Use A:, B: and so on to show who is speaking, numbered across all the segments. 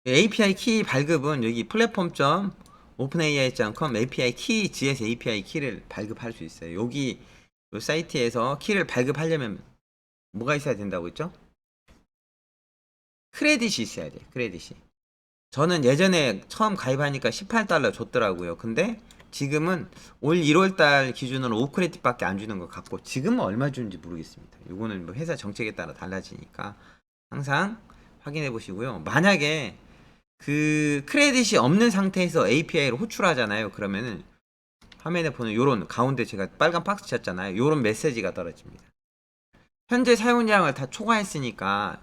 A: API 키 발급은 여기 platform.openai.com API 키 GS API 키를 발급할 수 있어요. 여기 요 사이트에서 키를 발급하려면 뭐가 있어야 된다고 했죠? 크레딧이 있어야 돼. 크레딧이. 저는 예전에 처음 가입하니까 $18 줬더라고요. 근데 지금은 올 1월달 기준으로 5크레딧밖에 안 주는 것 같고 지금은 얼마 주는지 모르겠습니다. 이거는 뭐 회사 정책에 따라 달라지니까 항상 확인해 보시고요. 만약에 그 크레딧이 없는 상태에서 API를 호출하잖아요. 그러면은 화면에 보는 요런 가운데 제가 빨간 박스 쳤잖아요. 요런 메시지가 떨어집니다. 현재 사용량을 다 초과했으니까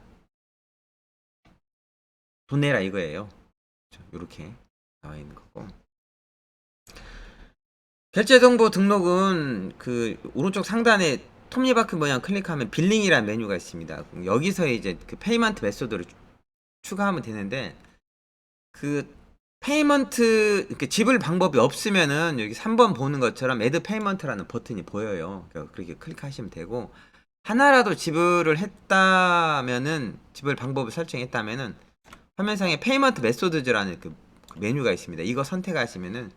A: 돈 내라 이거예요. 요렇게 나와 있는 거고. 결제 정보 등록은 그 오른쪽 상단에 톱니바퀴 모양 클릭하면 빌링이라는 메뉴가 있습니다. 여기서 이제 그 페이먼트 메소드를 추가하면 되는데 그 페이먼트 이렇게 지불 방법이 없으면은 여기 3번 보는 것처럼 애드 페이먼트라는 버튼이 보여요. 그러니까 그렇게 클릭하시면 되고 하나라도 지불을 했다면은 지불 방법을 설정했다면은 화면상에 페이먼트 메소드즈라는 그 메뉴가 있습니다. 이거 선택하시면은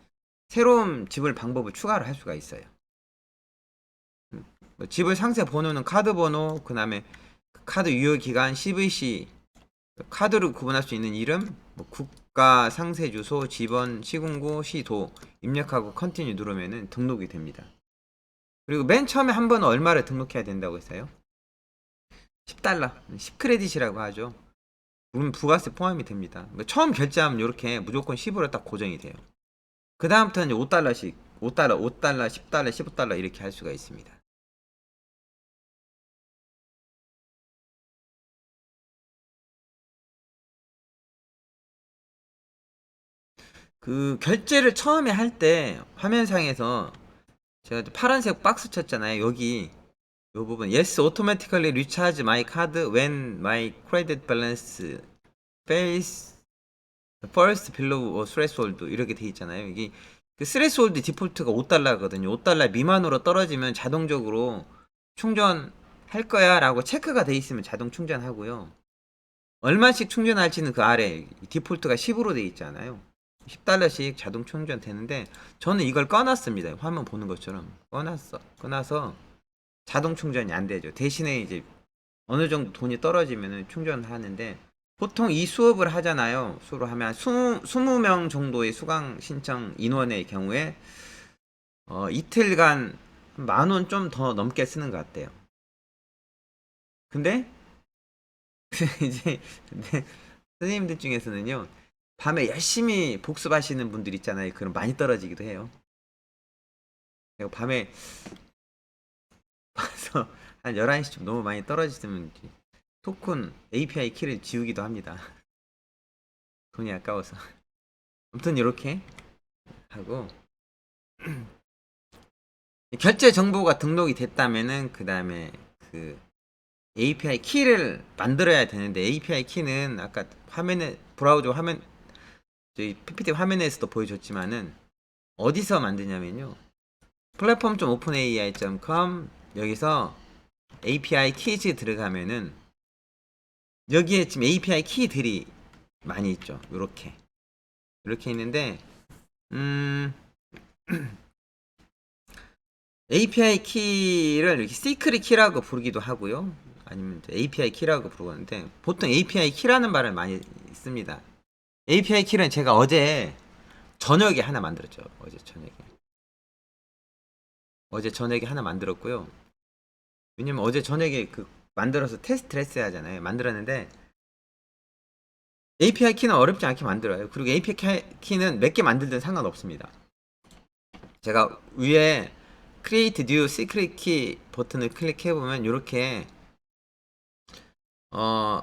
A: 새로운 지불 방법을 추가를 할 수가 있어요. 뭐 지불 상세 번호는 카드 번호, 그 다음에 카드 유효 기간, CVC, 카드로 구분할 수 있는 이름, 뭐 국가, 상세 주소, 지번, 시군구, 시도 입력하고 컨티뉴 누르면은 등록이 됩니다. 그리고 맨 처음에 한 번 얼마를 등록해야 된다고 했어요? $10, 10크레딧이라고 하죠. 그러면 부가세 포함이 됩니다. 처음 결제하면 이렇게 무조건 10으로 딱 고정이 돼요. 그 다음부터는 $5씩, 5달러, 5달러, 10달러, 15달러 이렇게 할 수가 있습니다. 그 결제를 처음에 할 때 화면상에서 제가 파란색 박스 쳤잖아요. 여기 요 부분 Yes, automatically recharge my card when my credit balance fails first below a threshold 이렇게 돼 있잖아요. 이게 그 스레스홀드 디폴트가 $5거든요. $5 미만으로 떨어지면 자동적으로 충전할 거야 라고 체크가 돼 있으면 자동 충전하고요. 얼마씩 충전할지는 그 아래 디폴트가 10으로 돼 있잖아요. $10씩 자동 충전 되는데 저는 이걸 꺼놨습니다. 화면 보는 것처럼 꺼놔서 자동 충전이 안 되죠. 대신에 이제 어느 정도 돈이 떨어지면 충전하는데 보통 이 수업을 하잖아요. 수업을 하면 20명 정도의 수강 신청 인원의 경우에 이틀간 10,000원 좀 더 넘게 쓰는 것 같아요. 근데 이제 근데 선생님들 중에서는요. 밤에 열심히 복습하시는 분들 있잖아요. 그럼 많이 떨어지기도 해요. 그리고 밤에 와서 한 11시쯤 너무 많이 떨어지면 토큰 API 키를 지우기도 합니다. 돈이 아까워서. 아무튼 이렇게 하고 결제 정보가 등록이 됐다면은 그 다음에 그 API 키를 만들어야 되는데 API 키는 아까 화면에 브라우저 화면 저희 PPT 화면에서도 보여줬지만은 어디서 만드냐면요. platform.openai.com 여기서 API 키즈 들어가면은 여기에 지금 API 키들이 많이 있죠. 요렇게 있는데 API 키를 이렇게 시크릿 키라고 부르기도 하고요. 아니면 API 키라고 부르는데 보통 API 키라는 말을 많이 씁니다. API 키는 제가 어제 저녁에 하나 만들었죠. 어제 저녁에 하나 만들었고요. 왜냐면 어제 저녁에 그 만들어서 테스트를 했어야 하잖아요. 만들었는데 API 키는 어렵지 않게 만들어요. 그리고 API 키는 몇 개 만들든 상관없습니다. 제가 위에 Create New Secret Key 버튼을 클릭해 보면 이렇게 어,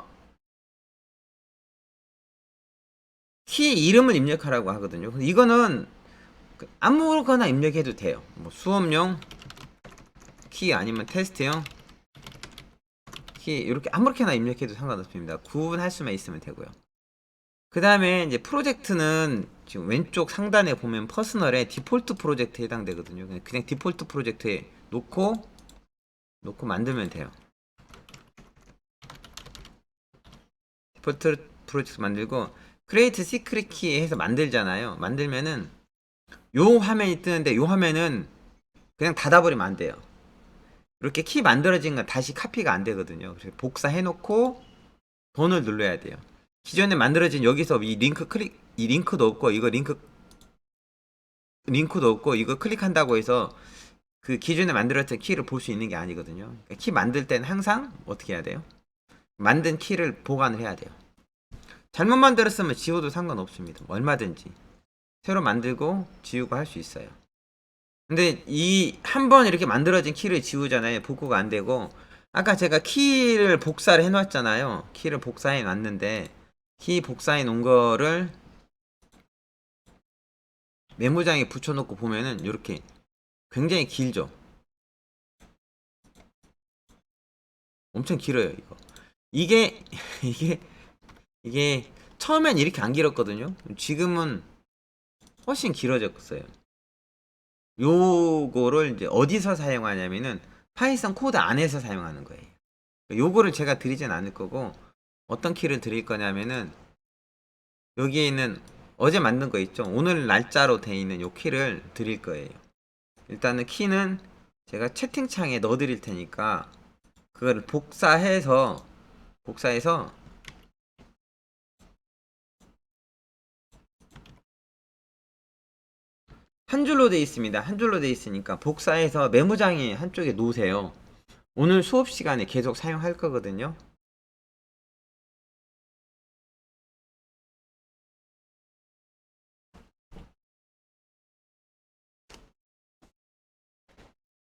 A: 키 이름을 입력하라고 하거든요. 이거는 아무거나 입력해도 돼요. 뭐 수업용 키 아니면 테스트용 키 이렇게 아무렇게나 입력해도 상관없습니다. 구분할 수만 있으면 되고요. 그 다음에 이제 프로젝트는 지금 왼쪽 상단에 보면 퍼스널에 디폴트 프로젝트에 해당되거든요. 그냥 디폴트 프로젝트에 놓고 만들면 돼요. 디폴트 프로젝트 만들고 크리에이트 시크릿 키 해서 만들잖아요. 만들면은 요 화면이 뜨는데 요 화면은 그냥 닫아버리면 안 돼요. 이렇게 키 만들어진 건 다시 카피가 안 되거든요. 그래서 복사해 놓고 번호를 눌러야 돼요. 기존에 만들어진 여기서 이 링크 클릭, 이 링크도 없고 이거 링크도 없고 이거 클릭한다고 해서 그 기존에 만들었던 키를 볼 수 있는 게 아니거든요. 그러니까 키 만들 때는 항상 어떻게 해야 돼요? 만든 키를 보관을 해야 돼요. 잘못 만들었으면 지워도 상관없습니다. 얼마든지 새로 만들고 지우고 할 수 있어요. 근데 이 한 번 이렇게 만들어진 키를 지우잖아요. 복구가 안 되고 아까 제가 키를 복사를 해 놨잖아요. 키를 복사해 놨는데 키 복사해 놓은 거를 메모장에 붙여 놓고 보면은 이렇게 굉장히 길죠. 엄청 길어요, 이거. 이게 이게 이게 처음엔 이렇게 안 길었거든요. 지금은 훨씬 길어졌어요. 요거를 이제 어디서 사용하냐면은 파이썬 코드 안에서 사용하는 거예요. 요거를 제가 드리진 않을 거고 어떤 키를 드릴 거냐면은 여기에 있는 어제 만든 거 있죠. 오늘 날짜로 돼 있는 요 키를 드릴 거예요. 일단은 키는 제가 채팅창에 넣어 드릴 테니까 그거를 복사해서 한 줄로 돼 있습니다. 한 줄로 돼 있으니까 복사해서 메모장에 한쪽에 놓으세요. 오늘 수업 시간에 계속 사용할 거거든요.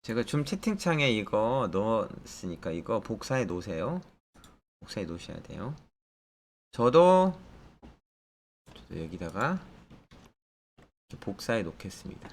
A: 제가 줌 채팅창에 이거 넣었으니까 이거 복사해 놓으세요. 복사해 놓으셔야 돼요. 저도 여기다가 복사해 놓겠습니다.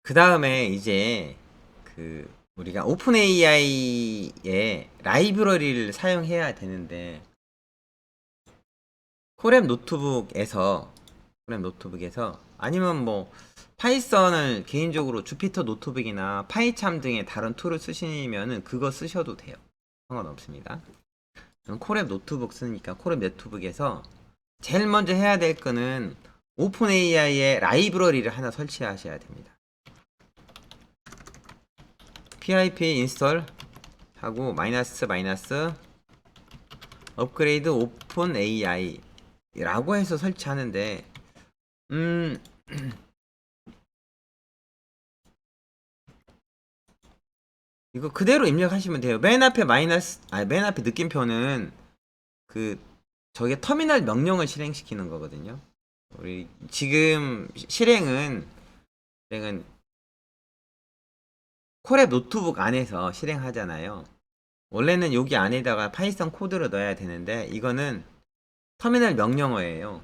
A: 그 다음에 이제 그 우리가 오픈 AI의 라이브러리를 사용해야 되는데 콜앱 노트북에서 아니면 뭐 파이썬을 개인적으로 주피터 노트북이나 파이참 등의 다른 툴을 쓰시면은 그거 쓰셔도 돼요. 상관없습니다. 저는 콜앱 노트북 쓰니까 콜앱 노트북에서 제일 먼저 해야 될 거는 오픈 AI의 라이브러리를 하나 설치하셔야 됩니다. pip 인스톨 하고 마이너스 업그레이드 오픈 AI 라고 해서 설치하는데 이거 그대로 입력하시면 돼요. 맨 앞에 느낌표는 그 저게 터미널 명령을 실행시키는 거거든요. 우리 지금 실행은 콜앱 노트북 안에서 실행하잖아요. 원래는 여기 안에다가 파이썬 코드를 넣어야 되는데 이거는 터미널 명령어예요.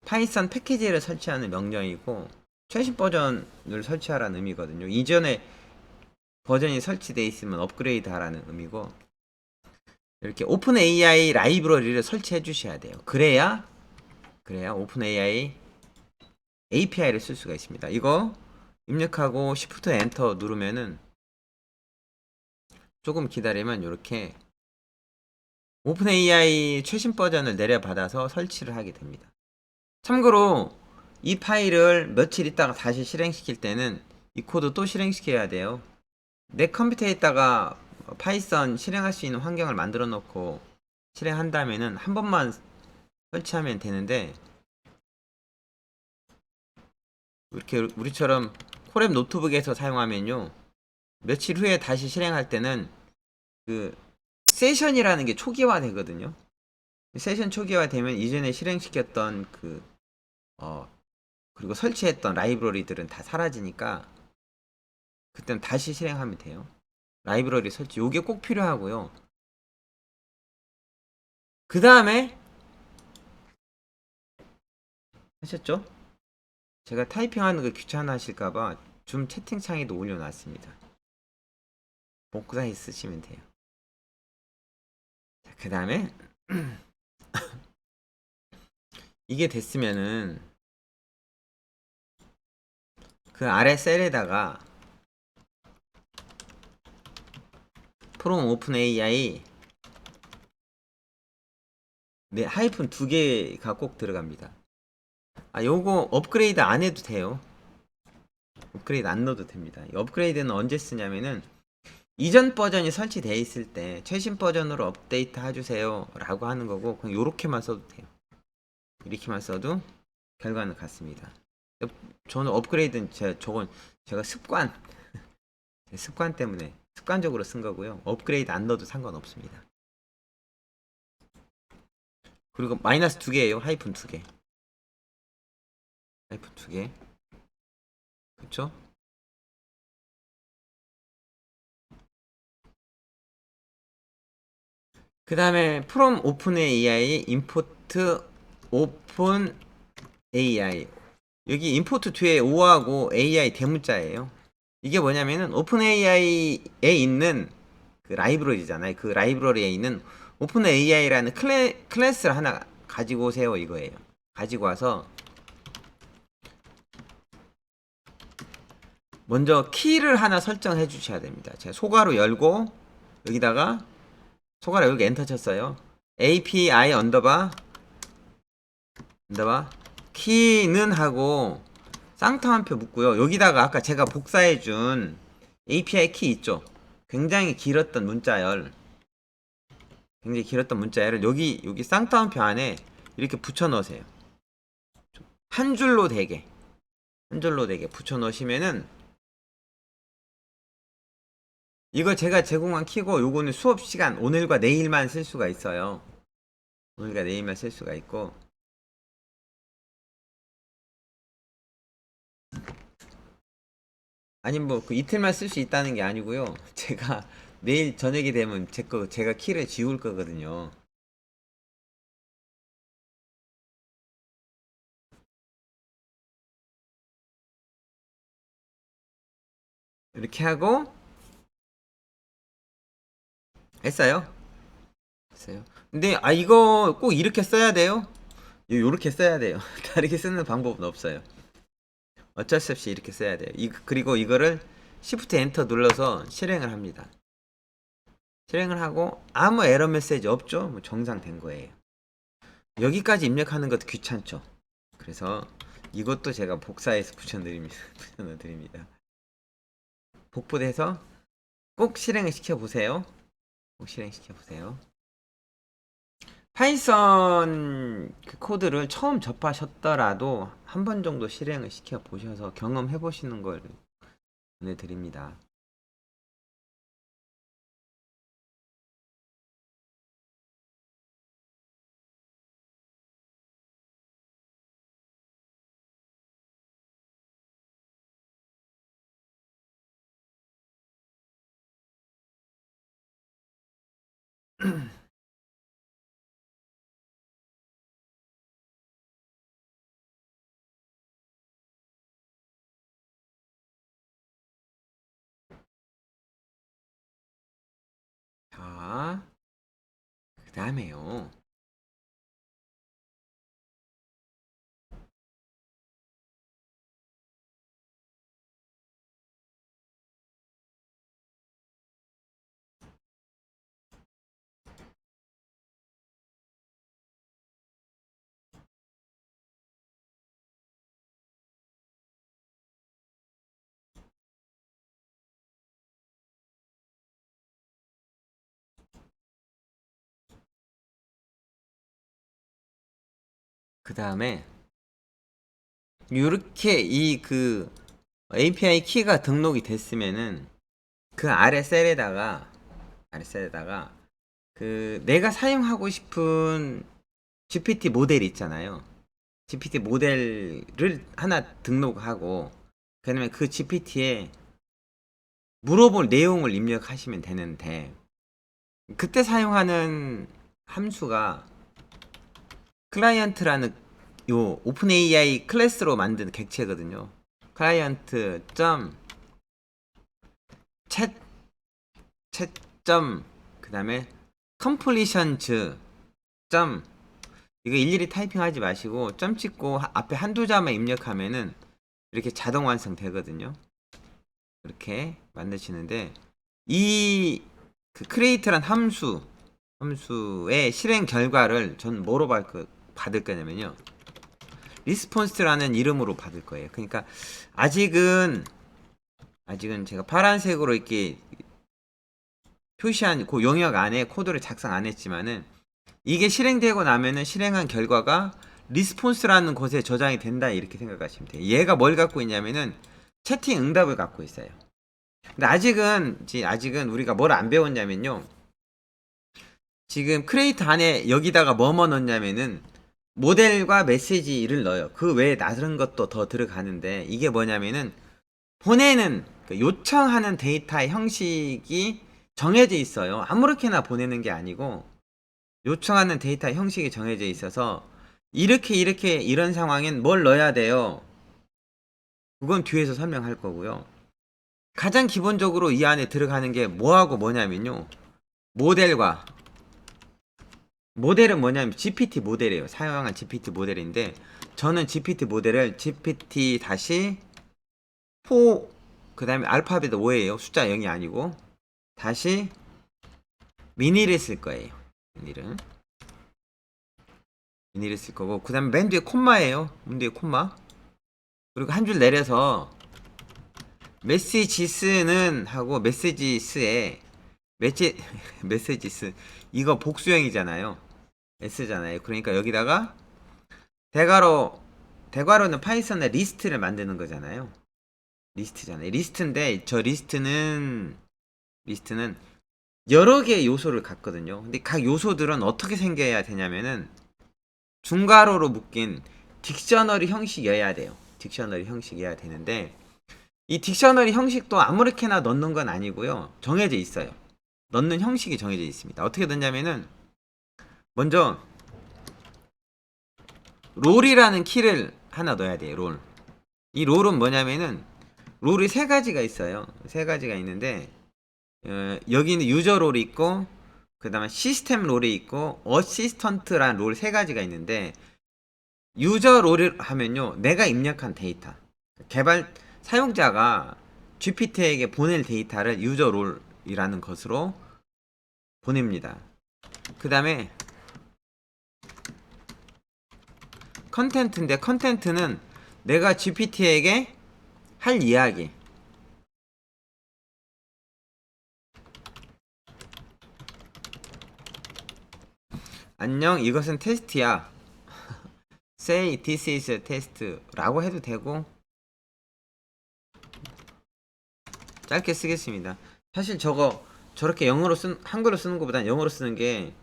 A: 파이썬 패키지를 설치하는 명령이고 최신 버전을 설치하라는 의미거든요. 이전에 버전이 설치되어 있으면 업그레이드 하라는 의미고 이렇게 오픈 AI 라이브러리를 설치해 주셔야 돼요. 그래야 오픈 AI API를 쓸 수가 있습니다. 이거 입력하고 Shift 엔터 누르면은 조금 기다리면 이렇게 오픈 AI 최신 버전을 내려받아서 설치를 하게 됩니다. 참고로 이 파일을 며칠 있다가 다시 실행시킬 때는 이 코드 또 실행시켜야 돼요. 내 컴퓨터에다가 파이썬 실행할 수 있는 환경을 만들어 놓고 실행한다면은 한 번만 설치하면 되는데 이렇게 우리처럼 콜앱 노트북에서 사용하면요 며칠 후에 다시 실행할 때는 그 세션이라는 게 초기화 되거든요. 세션 초기화 되면 이전에 실행시켰던 그리고 설치했던 라이브러리들은 다 사라지니까 그때는 다시 실행하면 돼요. 라이브러리 설치 요게 꼭 필요하고요. 그 다음에 하셨죠? 제가 타이핑하는 거 귀찮아 하실까봐 줌 채팅창에도 올려놨습니다. 복사해 쓰시면 돼요. 그 다음에 이게 됐으면은 그 아래 셀에다가 from OpenAI 네, 하이픈 두 개가 꼭 들어갑니다. 아, 요거 업그레이드 안 해도 돼요. 업그레이드 안 넣어도 됩니다. 이 업그레이드는 언제 쓰냐면은 이전 버전이 설치되어 있을 때 최신 버전으로 업데이트 해주세요 라고 하는 거고, 그냥 요렇게만 써도 돼요. 이렇게만 써도 결과는 같습니다. 저는 업그레이드는 저건 제가 습관 때문에 습관적으로 쓴 거고요. 업그레이드 안 넣어도 상관없습니다. 그리고 마이너스 두 개예요. 하이픈 두 개. 하이픈 두 개. 그쵸? 그 다음에 from OpenAI import OpenAI. 여기 import 뒤에 O하고 AI 대문자예요. 이게 뭐냐면은 OpenAI에 있는 그 라이브러리잖아요. 그 라이브러리에 있는 OpenAI라는 클래스를 하나 가지고 오세요 이거예요. 가지고 와서 먼저 키를 하나 설정해 주셔야 됩니다. 제가 소괄호 열고 여기다가 소괄호 열고 엔터 쳤어요. API 언더바 키는 하고 쌍타 한 표 묻고요. 여기다가 아까 제가 복사해준 API 키 있죠. 굉장히 길었던 문자열을 여기 쌍타 한 표 안에 이렇게 붙여 넣으세요. 한 줄로 되게 붙여 넣으시면은 이거 제가 제공한 키고, 요거는 수업 시간 오늘과 내일만 쓸 수가 있어요. 오늘과 내일만 쓸 수가 있고, 아니 뭐 그 이틀만 쓸 수 있다는 게 아니고요. 제가 내일 저녁이 되면 제가 키를 지울 거거든요. 이렇게 하고 했어요. 했어요. 근데 이거 꼭 이렇게 써야 돼요? 요렇게 써야 돼요. 다르게 쓰는 방법은 없어요. 어쩔 수 없이 이렇게 써야 돼요. 그리고 이거를 Shift Enter 눌러서 실행을 합니다. 실행을 하고 아무 에러 메시지 없죠? 뭐 정상된 거예요. 여기까지 입력하는 것도 귀찮죠. 그래서 이것도 제가 복사해서 붙여드립니다. 복붙해서 꼭 실행을 시켜보세요. 꼭 실행시켜보세요. 파이썬 그 코드를 처음 접하셨더라도 한 번 정도 실행을 시켜보셔서 경험해 보시는 걸 보내드립니다. 자, 그 다음에요. 그 다음에 이렇게 이 그 API 키가 등록이 됐으면은 그 아래 셀에다가 그 내가 사용하고 싶은 GPT 모델 있잖아요. GPT 모델을 하나 등록하고, 그다음에 그 GPT에 물어볼 내용을 입력하시면 되는데, 그때 사용하는 함수가 클라이언트라는 요 오픈AI 클래스로 만든 객체거든요. 클라이언트 점 챗 점 그다음에 completions 점 이거 일일이 타이핑하지 마시고 점 찍고 앞에 한두 자만 입력하면은 이렇게 자동 완성 되거든요. 이렇게 만드시는데 이 그 create란 함수의 실행 결과를 전 뭐로 받을 거냐면요. 리스폰스라는 이름으로 받을 거예요. 그러니까 아직은 제가 파란색으로 이렇게 표시한 그 영역 안에 코드를 작성 안 했지만은 이게 실행되고 나면은 실행한 결과가 리스폰스라는 곳에 저장이 된다 이렇게 생각하시면 돼요. 얘가 뭘 갖고 있냐면은 채팅 응답을 갖고 있어요. 근데 아직은 우리가 뭘 안 배웠냐면요. 지금 크레이트 안에 여기다가 뭐뭐 넣냐면은 모델과 메시지를 넣어요. 그 외에 다른 것도 더 들어가는데 이게 뭐냐면은 보내는 요청하는 데이터의 형식이 정해져 있어요. 아무렇게나 보내는 게 아니고 요청하는 데이터 형식이 정해져 있어서 이렇게 이런 상황엔 뭘 넣어야 돼요. 그건 뒤에서 설명할 거고요. 가장 기본적으로 이 안에 들어가는 게 뭐하고 뭐냐면요. 모델은 뭐냐면 GPT 모델이에요. 사용한 GPT 모델인데 저는 GPT 모델을 GPT-4 그 다음에 알파벳 5예요. 숫자 0이 아니고 다시 미니를 쓸 거예요. 미니를 쓸 거고 그 다음에 맨 뒤에 콤마예요. 맨 뒤에 콤마. 그리고 한 줄 내려서 메시지스는 하고 메시지스에 메시지스 이거 복수형이잖아요. S잖아요. 그러니까 여기다가 대괄호는 파이썬의 리스트를 만드는 거잖아요. 리스트잖아요. 리스트인데 저 리스트는 여러 개의 요소를 갖거든요. 근데 각 요소들은 어떻게 생겨야 되냐면은 중괄호로 묶인 딕셔너리 형식이어야 돼요. 딕셔너리 형식이어야 되는데 이 딕셔너리 형식도 아무렇게나 넣는 건 아니고요. 정해져 있어요. 넣는 형식이 정해져 있습니다. 어떻게 넣냐면은 먼저 롤이라는 키를 하나 넣어야 돼요. 롤. 이 롤은 뭐냐면은 롤이 세 가지가 있어요. 세 가지가 있는데 여기는 유저 롤이 있고 그 다음에 시스템 롤이 있고 어시스턴트라는 롤 세 가지가 있는데 유저 롤을 하면요 내가 입력한 데이터 사용자가 GPT에게 보낼 데이터를 유저 롤이라는 것으로 보냅니다. 그 다음에 컨텐츠인데 컨텐츠는 내가 GPT에게 할 이야기 안녕 이것은 테스트야 say this is a test 라고 해도 되고 짧게 쓰겠습니다. 사실 저렇게 한글로 쓰는 것보단 영어로 쓰는 게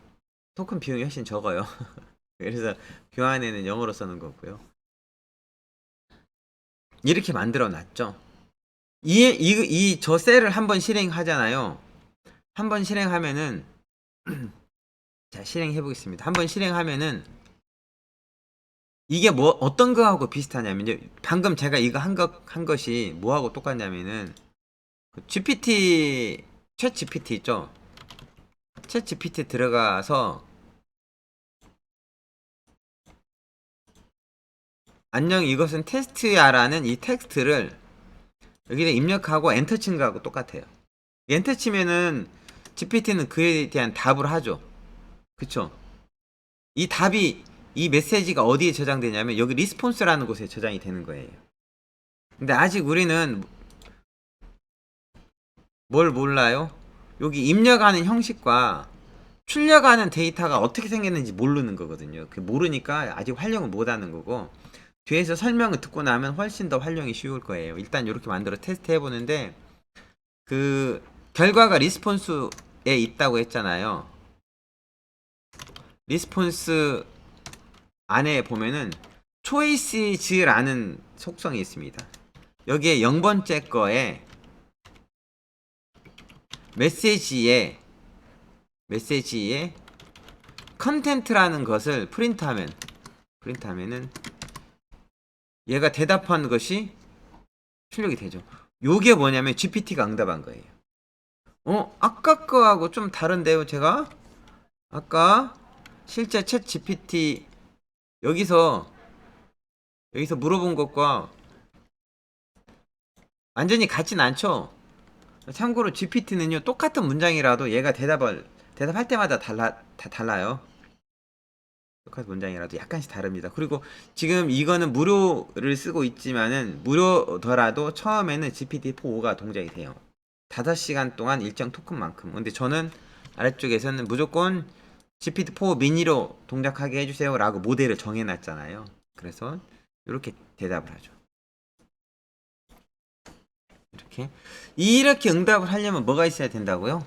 A: 토큰 비용이 훨씬 적어요. 그래서 교환에는 영어로 쓰는 거고요. 이렇게 만들어 놨죠. 저 셀을 한번 실행하잖아요. 한번 실행하면은 자 실행해 보겠습니다. 한번 실행하면은 이게 뭐 어떤 거하고 비슷하냐면요. 방금 제가 이거 한 것이 뭐하고 똑같냐면은 GPT 챗 GPT 있죠. 챗 GPT 들어가서 안녕 이것은 테스트야라는 이 텍스트를 여기다 입력하고 엔터 친 거하고 똑같아요. 엔터 치면은 GPT는 그에 대한 답을 하죠. 그쵸? 이 메시지가 어디에 저장되냐면 여기 리스폰스라는 곳에 저장이 되는 거예요. 근데 아직 우리는 뭘 몰라요? 여기 입력하는 형식과 출력하는 데이터가 어떻게 생겼는지 모르는 거거든요. 그 모르니까 아직 활용을 못 하는 거고 뒤에서 설명을 듣고 나면 훨씬 더 활용이 쉬울 거예요. 일단 이렇게 만들어 테스트 해보는데 그 결과가 리스폰스에 있다고 했잖아요. 리스폰스 안에 보면은 초이시즈라는 속성이 있습니다. 여기에 0번째 거에 메시지에 컨텐트라는 것을 프린트하면은 얘가 대답한 것이 출력이 되죠. 요게 뭐냐면 GPT가 응답한 거예요. 아까 거하고 좀 다른데요, 제가? 아까 실제 챗 GPT 여기서 물어본 것과 완전히 같진 않죠. 참고로 GPT는요 똑같은 문장이라도 얘가 대답할 때마다 다 달라요. 똑같은 문장이라도 약간씩 다릅니다. 그리고 지금 이거는 무료를 쓰고 있지만은 무료더라도 처음에는 GPT-4가 동작이 돼요. 5시간 동안 일정 토큰만큼. 근데 저는 아래쪽에서는 무조건 GPT-4 미니로 동작하게 해주세요 라고 모델을 정해놨잖아요. 그래서 이렇게 대답을 하죠. 이렇게 응답을 하려면 뭐가 있어야 된다고요?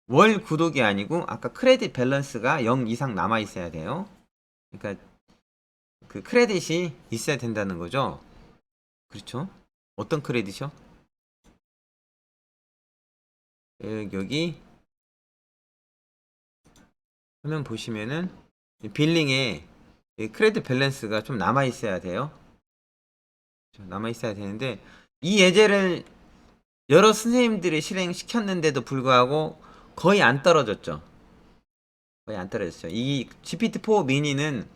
A: 월 구독이 아니고 아까 크레딧 밸런스가 0 이상 남아 있어야 돼요. 그러니까 그 크레딧이 있어야 된다는 거죠. 그렇죠? 어떤 크레딧이요? 여기 화면 보시면은 빌링에 크레딧 밸런스가 좀 남아 있어야 돼요. 남아 있어야 되는데 이 예제를 여러 선생님들이 실행시켰는데도 불구하고 거의 안 떨어졌죠. 거의 안 떨어졌죠. 이 GPT-4 미니는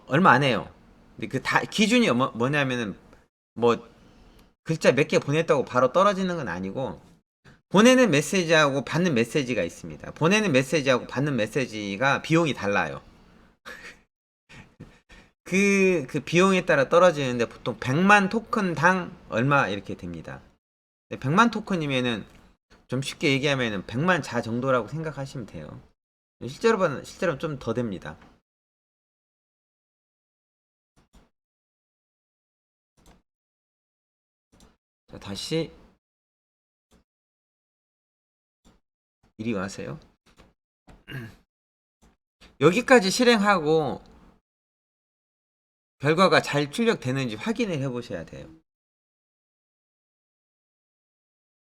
A: 얼마 안 해요. 근데 그 기준이 뭐냐면은 뭐 글자 몇 개 보냈다고 바로 떨어지는 건 아니고 보내는 메시지하고 받는 메시지가 있습니다. 보내는 메시지하고 받는 메시지가 비용이 달라요. 그 비용에 따라 떨어지는데 보통 100만 토큰당 얼마 이렇게 됩니다. 100만 토큰이면은 좀 쉽게 얘기하면은 100만 자 정도라고 생각하시면 돼요. 실제로는 좀 더 됩니다. 자, 다시 이리 와세요. 여기까지 실행하고 결과가 잘 출력되는지 확인을 해 보셔야 돼요.